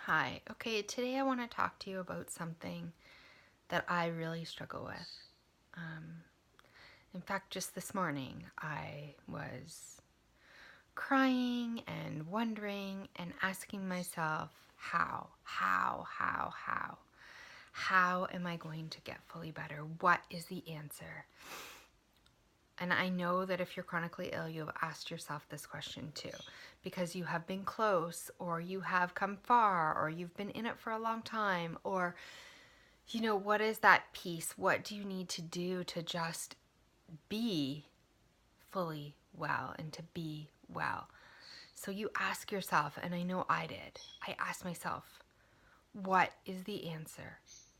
Hi. Okay, today I want to talk to you about something that I really struggle with. Um, in fact, just this morning, I was crying and wondering and asking myself, how am I going to get fully better? What is the answer? And I know that if you're chronically ill, you've asked yourself this question too, because you have been close, or you have come far, or you've been in it for a long time, or what is that piece? What do you need to do to just be fully well and to be well? So you ask yourself, and I know I did, I asked myself, what is the answer?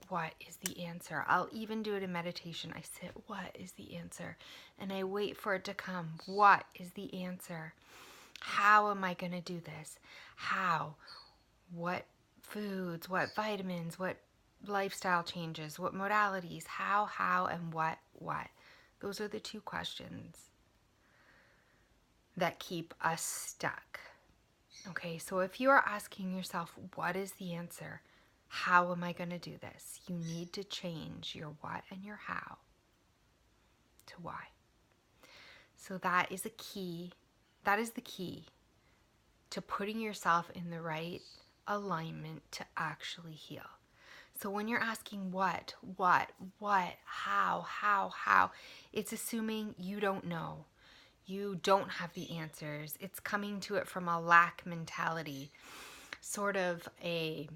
What is the answer? I'll even do it in meditation. I sit, what is the answer? And I wait for it to come. What is the answer? How am I going to do this? How? What foods? What vitamins? What lifestyle changes? What modalities? How, and what? Those are the two questions that keep us stuck. Okay, so if you are asking yourself, what is the answer? How am I going to do this? You need to change your what and your how to why. So that is a key. That is the key to putting yourself in the right alignment to actually heal. So when you're asking what, how, it's assuming you don't know. You don't have the answers. It's coming to it from a lack mentality, sort of a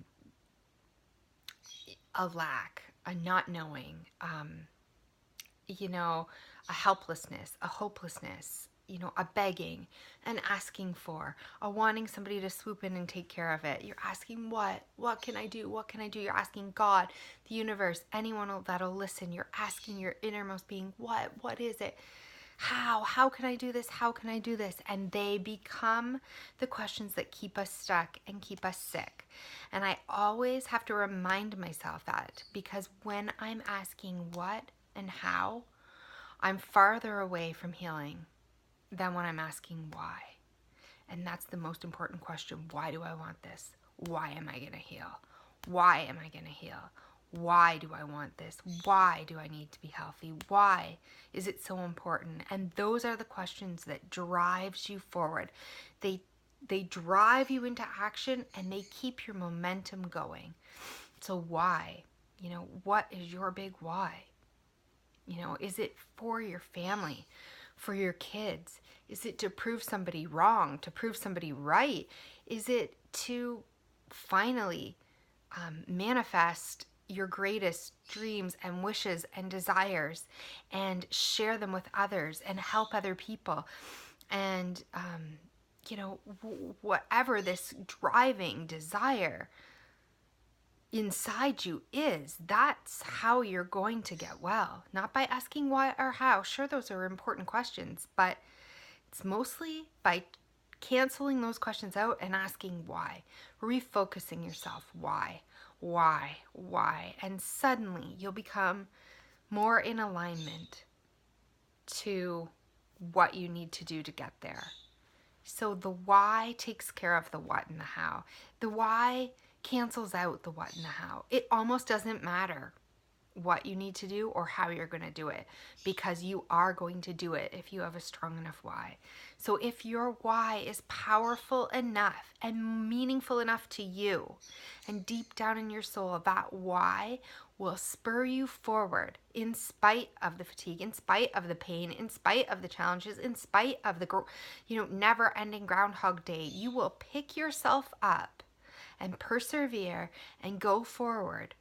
lack, a not knowing, a helplessness, a hopelessness, a begging, an asking for, a wanting somebody to swoop in and take care of it. You're asking what? What can I do? What can I do? You're asking God, the universe, anyone that'll listen. You're asking your innermost being, what? What is it? How can I do this? How can I do this? And they become the questions that keep us stuck and keep us sick. And I always have to remind myself that, because when I'm asking what and how, I'm farther away from healing than when I'm asking why. And that's the most important question. Why do I want this? Why am I going to heal? Why am I going to heal? Why do I want this? Why do I need to be healthy? Why is it so important? And those are the questions that drives you forward. They drive you into action, and they keep your momentum going. So why? What is your big why? Is it for your family, for your kids? Is it to prove somebody wrong, to prove somebody right? Is it to finally manifest your greatest dreams and wishes and desires and share them with others and help other people? And, whatever this driving desire inside you is, that's how you're going to get well. Not by asking why or how. Sure, those are important questions, but it's mostly by canceling those questions out and asking why. Refocusing yourself. Why? And suddenly you'll become more in alignment to what you need to do to get there. So the why takes care of the what and the how. The why cancels out the what and the how. It almost doesn't matter what you need to do or how you're going to do it, because you are going to do it if you have a strong enough why. So if your why is powerful enough and meaningful enough to you, and deep down in your soul, that why will spur you forward in spite of the fatigue, in spite of the pain, in spite of the challenges, in spite of the never-ending Groundhog Day. You will pick yourself up and persevere and go forward,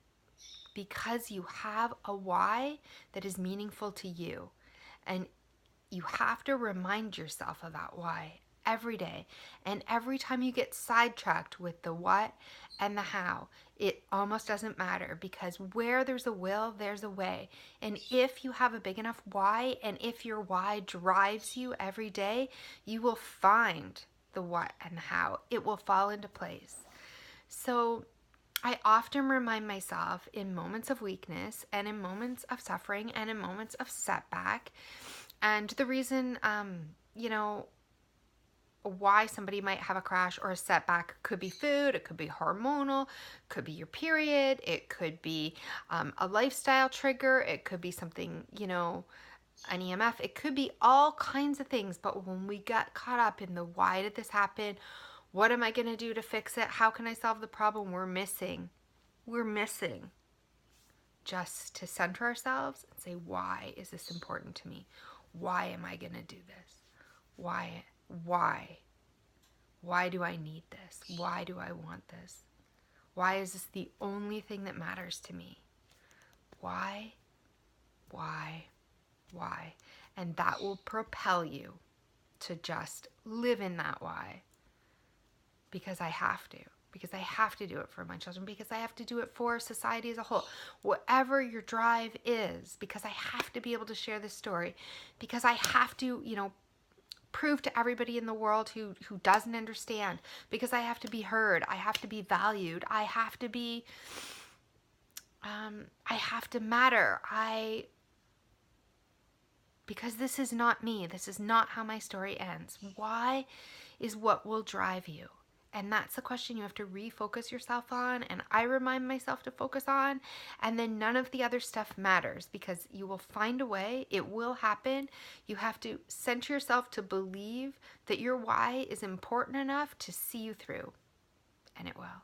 because you have a why that is meaningful to you. And you have to remind yourself of that why every day. And every time you get sidetracked with the what and the how, it almost doesn't matter, because where there's a will, there's a way. And if you have a big enough why, and if your why drives you every day, you will find the what and the how. It will fall into place. So I often remind myself in moments of weakness and in moments of suffering and in moments of setback. And the reason, why somebody might have a crash or a setback. It could be food, it could be hormonal, it could be your period, it could be a lifestyle trigger, it could be something, an EMF, it could be all kinds of things. But when we get caught up in the why did this happen, what am I going to do to fix it, how can I solve the problem, we're missing just to center ourselves and say, why is this important to me? Why am I going to do this? Why? Why do I need this? Why do I want this? Why is this the only thing that matters to me? Why? And that will propel you to just live in that why. Because I have to. Because I have to do it for my children. Because I have to do it for society as a whole. Whatever your drive is. Because I have to be able to share this story. Because I have to, prove to everybody in the world who doesn't understand, because I have to be heard, I have to be valued, I have to be I have to matter, because this is not me, this is not how my story ends. Why is what will drive you? And that's the question you have to refocus yourself on, and I remind myself to focus on, and then none of the other stuff matters, because you will find a way, it will happen. You have to center yourself to believe that your why is important enough to see you through, and it will.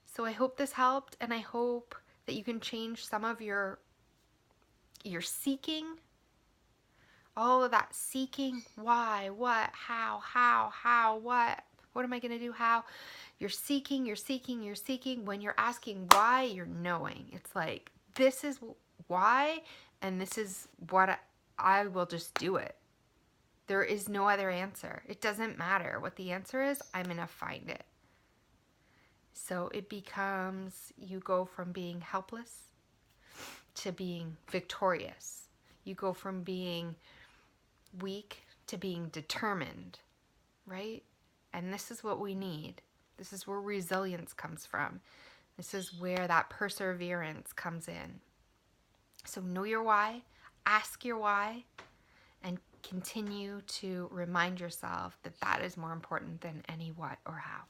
So I hope this helped, and I hope that you can change some of your seeking, all of that seeking, why, what, how, what am I going to do? How? You're seeking. When you're asking why, you're knowing. It's like, this is why, and this is what I will just do it. There is no other answer. It doesn't matter what the answer is. I'm going to find it. So it becomes, you go from being helpless to being victorious. You go from being weak to being determined, right? And this is what we need. This is where resilience comes from. This is where that perseverance comes in. So know your why, ask your why, and continue to remind yourself that that is more important than any what or how.